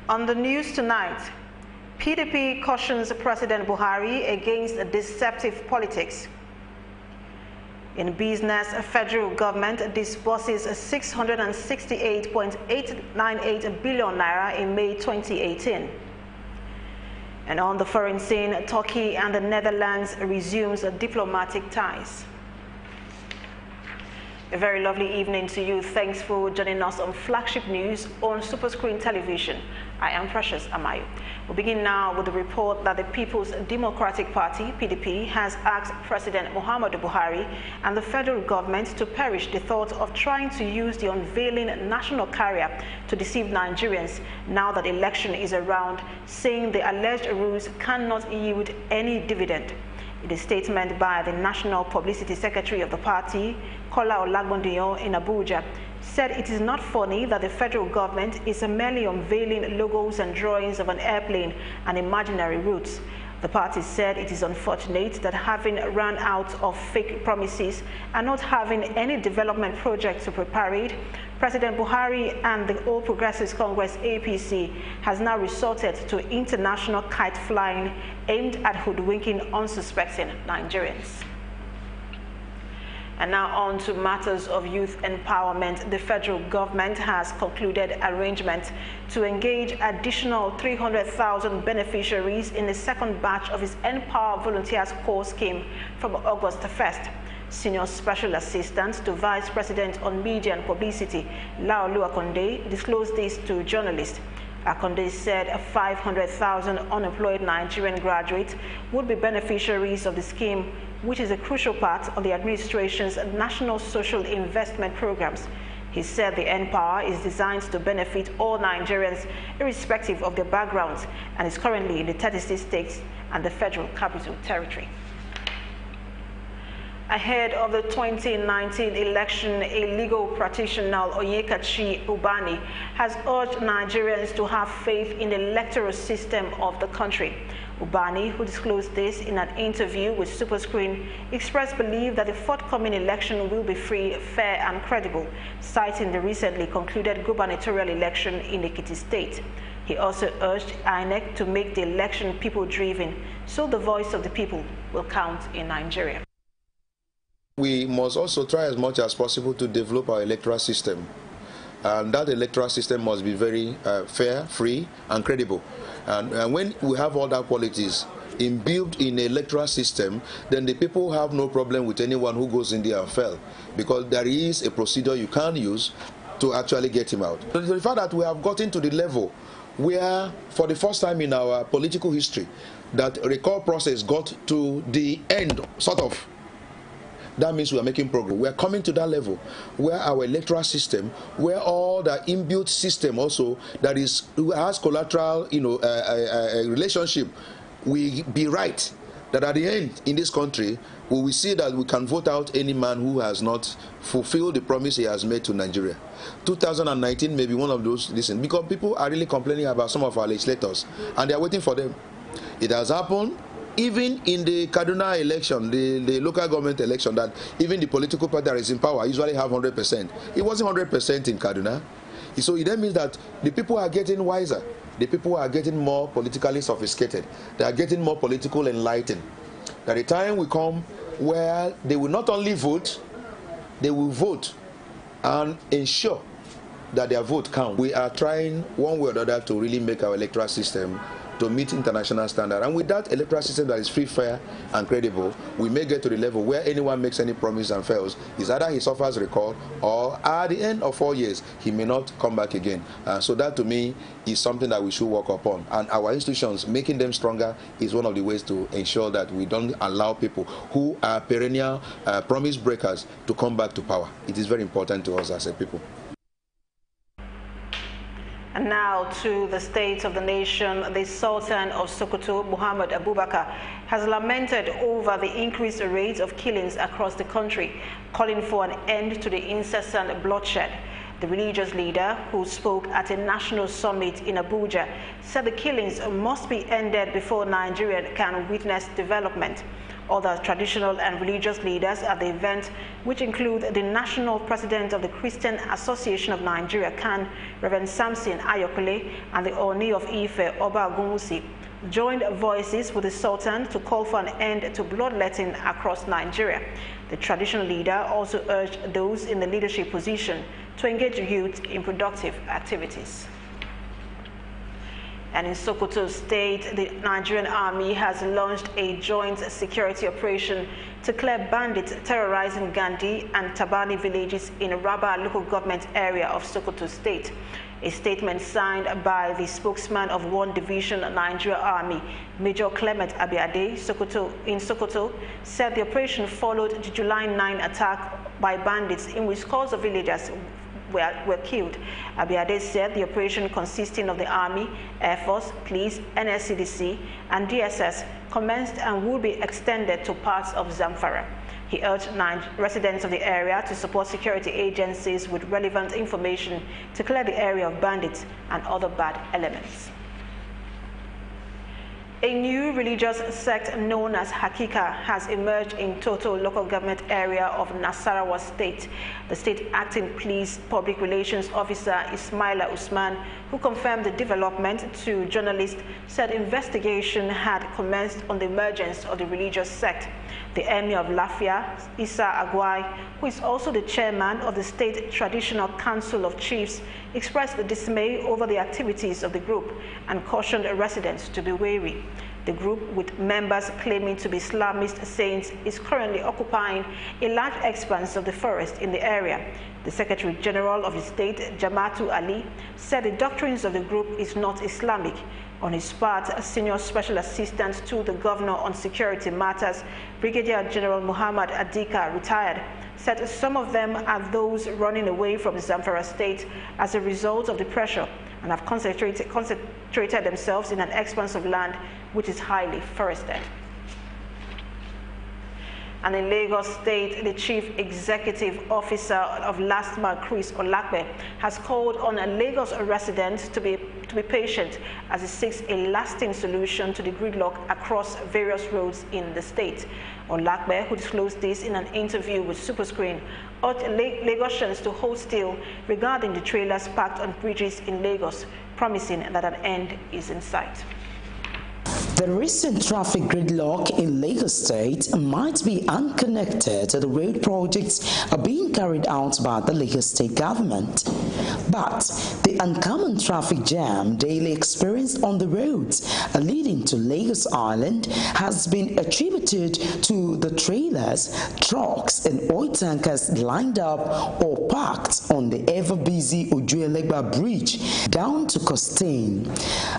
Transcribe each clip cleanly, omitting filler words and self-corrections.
On the news tonight, PDP cautions President Buhari against deceptive politics. In business, the federal government disburses 668.898 billion naira in May 2018. And on the foreign scene, Turkey and the Netherlands resumes diplomatic ties. A very lovely evening to you. Thanks for joining us on Flagship News on Superscreen Television. I am Precious Amayo. We'll begin now with the report that the People's Democratic Party, PDP, has asked President Muhammadu Buhari and the federal government to perish the thought of trying to use the unveiling national carrier to deceive Nigerians now that election is around, saying the alleged rules cannot yield any dividend. In a statement by the National Publicity Secretary of the party, Kola Olagbondiyan in Abuja, said it is not funny that the federal government is merely unveiling logos and drawings of an airplane and imaginary routes. The party said it is unfortunate that having run out of fake promises and not having any development project to prepare it, President Buhari and the All Progressives Congress APC has now resorted to international kite flying aimed at hoodwinking unsuspecting Nigerians. And now on to matters of youth empowerment. The federal government has concluded arrangements to engage additional 300,000 beneficiaries in the second batch of its Empower Volunteers Core scheme from August 1st. Senior Special Assistant to Vice President on Media and Publicity, Laolu Akonde, disclosed this to journalists. Akonde said 500,000 unemployed Nigerian graduates would be beneficiaries of the scheme, which is a crucial part of the administration's national social investment programs. He said the Empower is designed to benefit all Nigerians irrespective of their backgrounds and is currently in the 36 states and the Federal Capital Territory. Ahead of the 2019 election, a legal practitioner, Onyekachi Ubani, has urged Nigerians to have faith in the electoral system of the country. Ubani, who disclosed this in an interview with Superscreen, expressed belief that the forthcoming election will be free, fair and credible, citing the recently concluded gubernatorial election in Ekiti State. He also urged INEC to make the election people-driven, so the voice of the people will count in Nigeria. We must also try as much as possible to develop our electoral system. And that electoral system must be very fair, free, and credible. And when we have all that qualities inbuilt in the electoral system, then the people have no problem with anyone who goes in there and fail, because there is a procedure you can use to actually get him out. So the fact that we have gotten to the level where, for the first time in our political history, that recall process got to the end, sort of, that means we are making progress. We are coming to that level where our electoral system, where all the inbuilt system also that has collateral, relationship, we be right. That at the end in this country, we will see that we can vote out any man who has not fulfilled the promise he has made to Nigeria. 2019 may be one of those, listen, because people are really complaining about some of our legislators and they are waiting for them. It has happened. Even in the Kaduna election, the local government election, that even the political party that is in power usually have 100%. It wasn't 100% in Kaduna. So it then means that the people are getting wiser. The people are getting more politically sophisticated. They are getting more politically enlightened. That the time will come where they will not only vote, they will vote and ensure that their vote counts. We are trying one way or another to really make our electoral system to meet international standard. And with that electoral system that is free, fair, and credible, we may get to the level where anyone makes any promise and fails, is either he suffers recall or at the end of 4 years, he may not come back again. So that to me is something that we should work upon. And our institutions, making them stronger is one of the ways to ensure that we don't allow people who are perennial promise breakers to come back to power. It is very important to us as a people. And now to the state of the nation. The Sultan of Sokoto, Muhammad Abubakar, has lamented over the increased rate of killings across the country, calling for an end to the incessant bloodshed. The religious leader, who spoke at a national summit in Abuja, said the killings must be ended before Nigeria can witness development. Other traditional and religious leaders at the event, which include the National President of the Christian Association of Nigeria, CAN, Reverend Samson Ayokule, and the Oni of Ife, Oba Agumusi, joined voices with the Sultan to call for an end to bloodletting across Nigeria. The traditional leader also urged those in the leadership position to engage youth in productive activities. And in Sokoto State, the Nigerian Army has launched a joint security operation to clear bandits terrorizing Gandhi and Tabani villages in Rabba local government area of Sokoto State. A statement signed by the spokesman of 1 Division Nigeria Army, Major Clement Abiade, in Sokoto, said the operation followed the July 9 attack by bandits in which scores of villagers were killed. Abiade said the operation, consisting of the Army, Air Force, Police, NSCDC, and DSS, commenced and will be extended to parts of Zamfara. He urged residents of the area to support security agencies with relevant information to clear the area of bandits and other bad elements. A new religious sect known as Hakika has emerged in Toto local government area of Nasarawa State. The state acting police public relations officer Ismaila Usman, who confirmed the development to journalists, said investigation had commenced on the emergence of the religious sect. The Emir of Lafia, Issa Agwai, who is also the chairman of the State Traditional Council of Chiefs, expressed dismay over the activities of the group and cautioned residents to be wary. The group, with members claiming to be Islamist saints, is currently occupying a large expanse of the forest in the area. The Secretary General of the state, Jamatu Ali, said the doctrines of the group is not Islamic. On his part, a senior special assistant to the governor on security matters, Brigadier General Muhammad Adika, retired, said some of them are those running away from Zamfara state as a result of the pressure and have concentrated themselves in an expanse of land which is highly forested. And in Lagos State, the Chief Executive Officer of LASTMA, Chris Olakbe, has called on Lagos residents to be patient as he seeks a lasting solution to the gridlock across various roads in the state. Olakbe, who disclosed this in an interview with Superscreen, urged Lagosians to hold still regarding the trailers parked on bridges in Lagos, promising that an end is in sight. The recent traffic gridlock in Lagos State might be unconnected to the road projects being carried out by the Lagos State government. But the uncommon traffic jam daily experienced on the roads leading to Lagos Island has been attributed to the trailers, trucks and oil tankers lined up or parked on the ever-busy Ojuelegba Bridge down to Costain,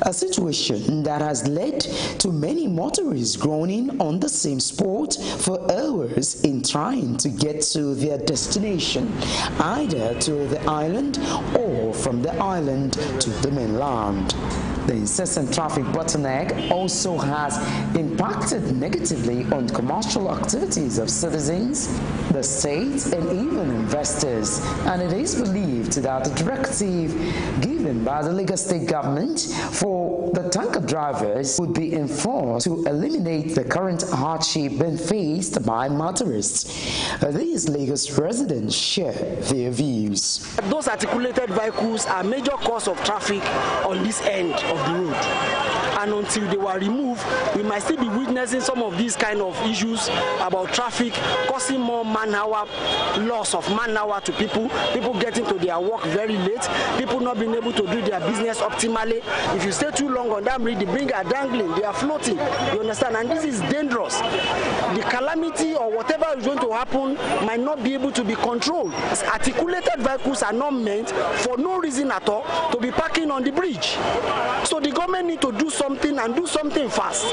a situation that has led to many motorists groaning on the same spot for hours in trying to get to their destination, either to the island or from the island to the mainland. The incessant traffic bottleneck also has impacted negatively on commercial activities of citizens, the state, and even investors. And it is believed that the directive given by the Lagos State government for the tanker drivers would be enforced to eliminate the current hardship being faced by motorists. These Lagos residents share their views. Those articulated vehicles are a major cause of traffic on this end of the road, and until they were removed, we might still be witnessing some of these kind of issues about traffic causing more man-hour, loss of man-hour to people getting to their work very late, people not being able to do their business optimally. If you stay too long on that bridge, the bridge are dangling, they are floating, you understand, and this is dangerous. The calamity or whatever is going to happen might not be able to be controlled. Articulated vehicles are not meant for no reason at all to be parking on the bridge. So the government need to do something and do something fast.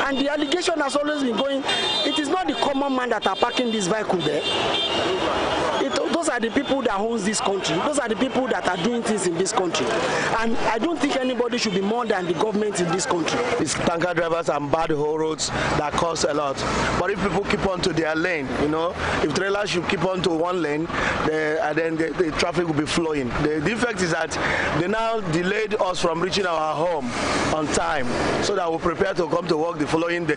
And the allegation has always been going, it is not the common man that are parking this vehicle there. Those are the people that owns this country. Those are the people that are doing things in this country. And I don't think anybody should be more than the government in this country. It's tanker drivers and bad whole roads that cost a lot. But if people keep on to their lane, you know, if trailers should keep on to one lane, then the traffic will be flowing. The defect is that they now delayed us from reaching our home on time so that we're prepared to come to work the following day.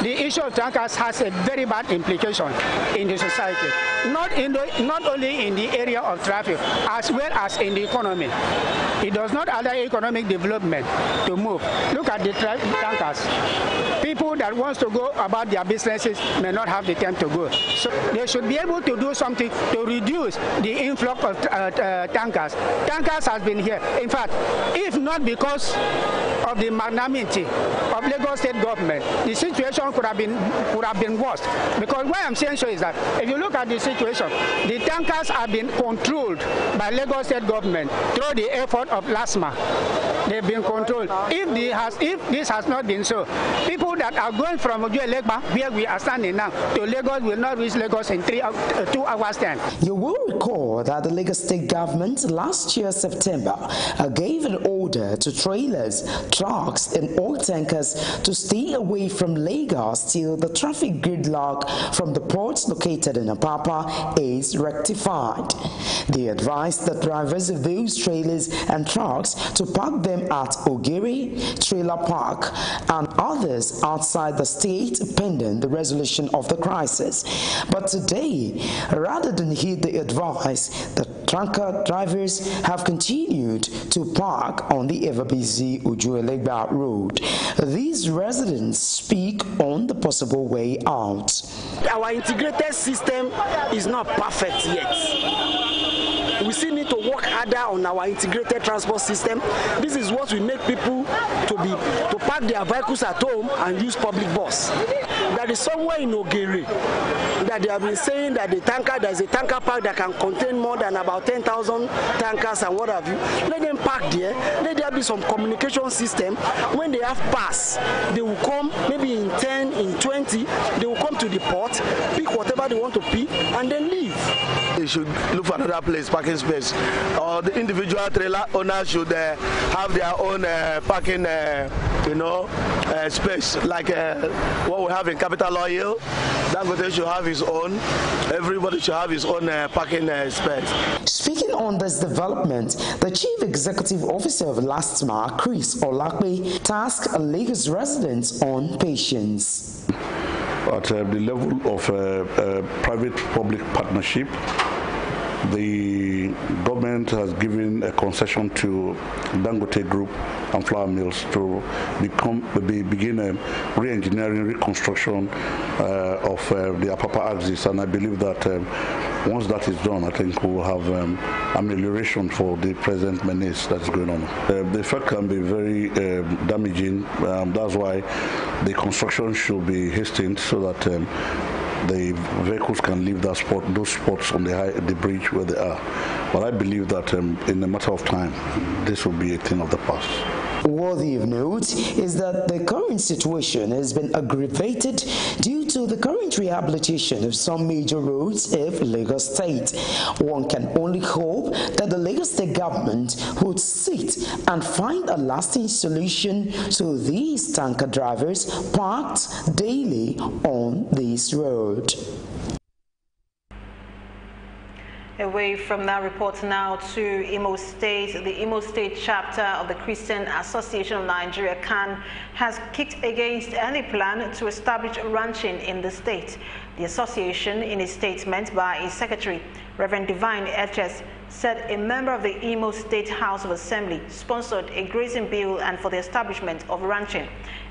The issue of tankers has a very bad implication in the society, not only in the area of traffic, as well as in the economy. It does not allow economic development to move. Look at the tankers. People that wants to go about their businesses may not have the time to go. So they should be able to do something to reduce the influx of tankers. Tankers has been here. In fact, if not because of the magnanimity of Lagos State government, the situation could have been worse. Because why I'm saying so is that if you look at the situation, the tankers have been controlled by Lagos State government through the effort of LASMA. They've been controlled. If this has not been so, people that are going from Ojuelegba, where we are standing now, to Lagos will not reach Lagos in 2 hours time. You will recall that the Lagos State government last year September gave an order to trailers, trucks and oil tankers to stay away from Lagos till the traffic gridlock from the ports located in Apapa is rectified. They advised the drivers of those trailers and trucks to park them at Ogiri Trailer Park and others outside the state pending the resolution of the crisis. But today, rather than heed the advice, the tanker drivers have continued to park on the ever-busy Ojuelegba road. These residents speak on the possible way out. Our integrated system is not perfect yet. We still need to work harder on our integrated transport system. This is what will make people to park their vehicles at home and use public bus. There is somewhere in Ogiri that they have been saying that there's a tanker park that can contain more than about 10,000 tankers and what have you. Let them park there. Let there be some communication system. When they have pass, they will come maybe in 10, in 20. They will come to the port, pick whatever they want to pick, and then leave. They should look for another place, parking space. Or the individual trailer owners should have their own parking, space, like what we have in Capital Oil. Dangote should have his own. Everybody should have his own parking space. Speaking on this development, the Chief Executive Officer of LASTMA, Chris Olakwe, tasked Lagos residents on patience. At the level of private-public partnership, the government has given a concession to Dangote Group and flour mills to begin a re-engineering, reconstruction of the Apapa axis, and I believe that once that is done, I think we will have amelioration for the present menace that's going on. The effect can be very damaging. That's why the construction should be hastened so that the vehicles can leave those spots on the bridge where they are. But I believe that in a matter of time, this will be a thing of the past. Worthy of note is that the current situation has been aggravated due to the current rehabilitation of some major roads of Lagos State. One can only hope that the Lagos State government would sit and find a lasting solution to these tanker drivers parked daily on this road. Away from that report now to Imo State. The Imo State chapter of the Christian Association of Nigeria, CAN, has kicked against any plan to establish ranching in the state. The association, in a statement by its secretary, Reverend Divine HS, said a member of the Imo State House of Assembly sponsored a grazing bill and for the establishment of ranching.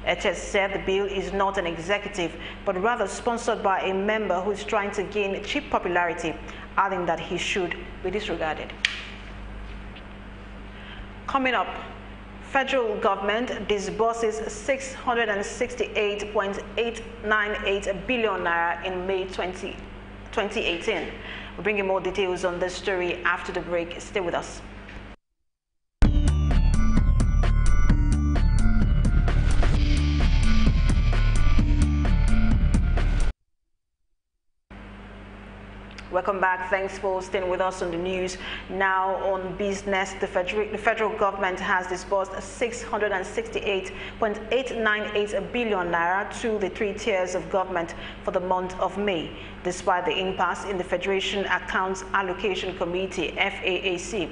HS said the bill is not an executive, but rather sponsored by a member who is trying to gain cheap popularity, adding that he should be disregarded. Coming up, federal government disburses 668.898 billion naira in May 2018. We'll bring you more details on this story after the break. Stay with us. Welcome back. Thanks for staying with us on the news. Now on business, the federal government has disbursed 668.898 billion naira to the 3 tiers of government for the month of May, despite the impasse in the Federation Accounts Allocation Committee, FAAC.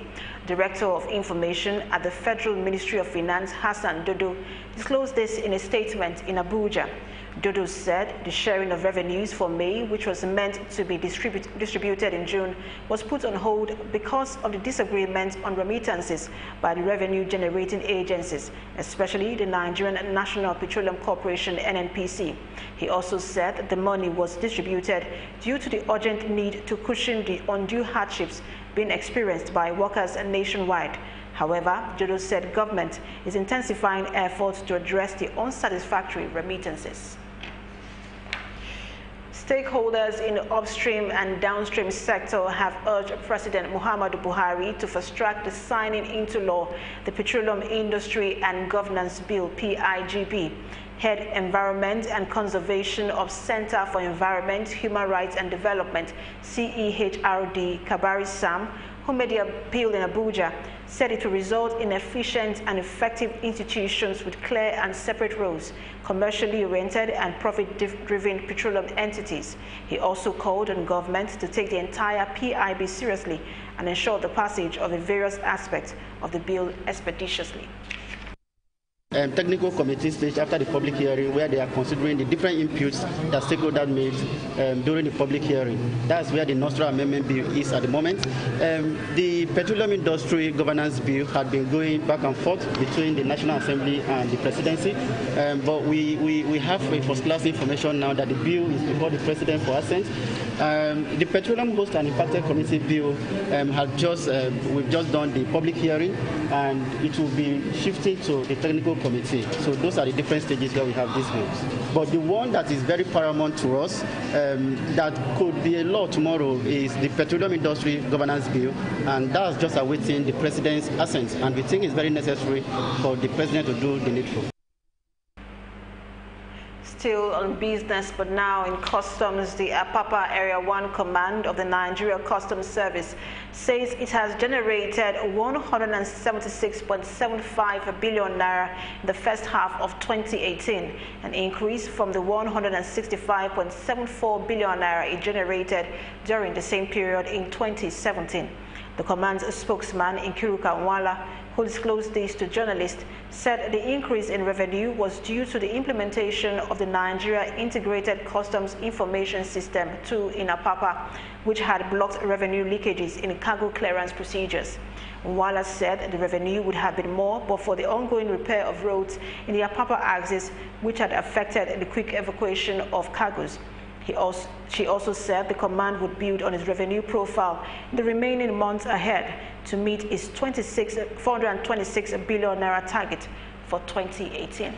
Director of Information at the Federal Ministry of Finance, Hassan Dodo, disclosed this in a statement in Abuja. Dodo said the sharing of revenues for May, which was meant to be distributed in June, was put on hold because of the disagreement on remittances by the revenue-generating agencies, especially the Nigerian National Petroleum Corporation, NNPC. He also said the money was distributed due to the urgent need to cushion the undue hardships being experienced by workers nationwide. However, Dodo said government is intensifying efforts to address the unsatisfactory remittances. Stakeholders in the upstream and downstream sector have urged President Muhammadu Buhari to fast-track the signing into law the Petroleum Industry and Governance Bill, PIGB. Head Environment and Conservation of Center for Environment, Human Rights and Development, CEHRD, Kabari Sam, who made the appeal in Abuja, said it will result in efficient and effective institutions with clear and separate roles, commercially oriented and profit-driven petroleum entities. He also called on government to take the entire PIB seriously and ensure the passage of the various aspects of the bill expeditiously. Technical committee stage after the public hearing, where they are considering the different inputs that stakeholders made during the public hearing. That's where the Nostra Amendment Bill is at the moment. The Petroleum Industry Governance Bill had been going back and forth between the National Assembly and the Presidency, but we have a first-class information now that the bill is before the President for assent. The Petroleum Host and Impacted Community Bill we've just done the public hearing, and it will be shifting to the technical committee. So those are the different stages where we have these bills. But the one that is very paramount to us, that could be a law tomorrow, is the Petroleum Industry Governance Bill, and that's just awaiting the President's assent. And we think it's very necessary for the President to do the needful. Still on business, but now in customs, the Apapa Area 1 Command of the Nigeria Customs Service says it has generated 176.75 billion naira in the first half of 2018, an increase from the 165.74 billion naira it generated during the same period in 2017. The command's spokesman, Nkiruka Nwala, who disclosed this to journalists, said the increase in revenue was due to the implementation of the Nigeria Integrated Customs Information System 2 in Apapa, which had blocked revenue leakages in cargo clearance procedures. Nwala said the revenue would have been more but for the ongoing repair of roads in the Apapa axis, which had affected the quick evacuation of cargoes. She also said the command would build on its revenue profile in the remaining months ahead to meet its 426 billion naira target for 2018.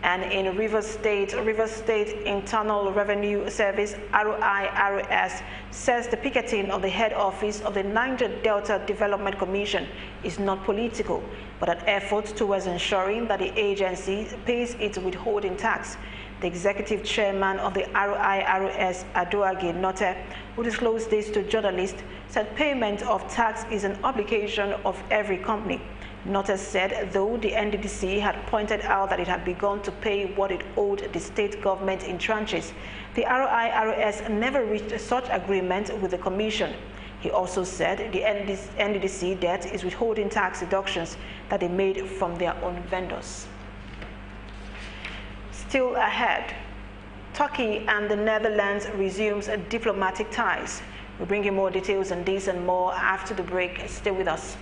And in Rivers State Internal Revenue Service, RIRS, says the picketing of the head office of the Niger Delta Development Commission is not political, but an effort towards ensuring that the agency pays its withholding tax. The executive chairman of the RIRS, Adoage Note, who disclosed this to journalists, said payment of tax is an obligation of every company. Note said, though the NDDC had pointed out that it had begun to pay what it owed the state government in tranches, the RIRS never reached such agreement with the commission. He also said the NDDC debt is withholding tax deductions that they made from their own vendors. Still ahead, Turkey and the Netherlands resumes diplomatic ties. We'll bring you more details on this and more after the break. Stay with us.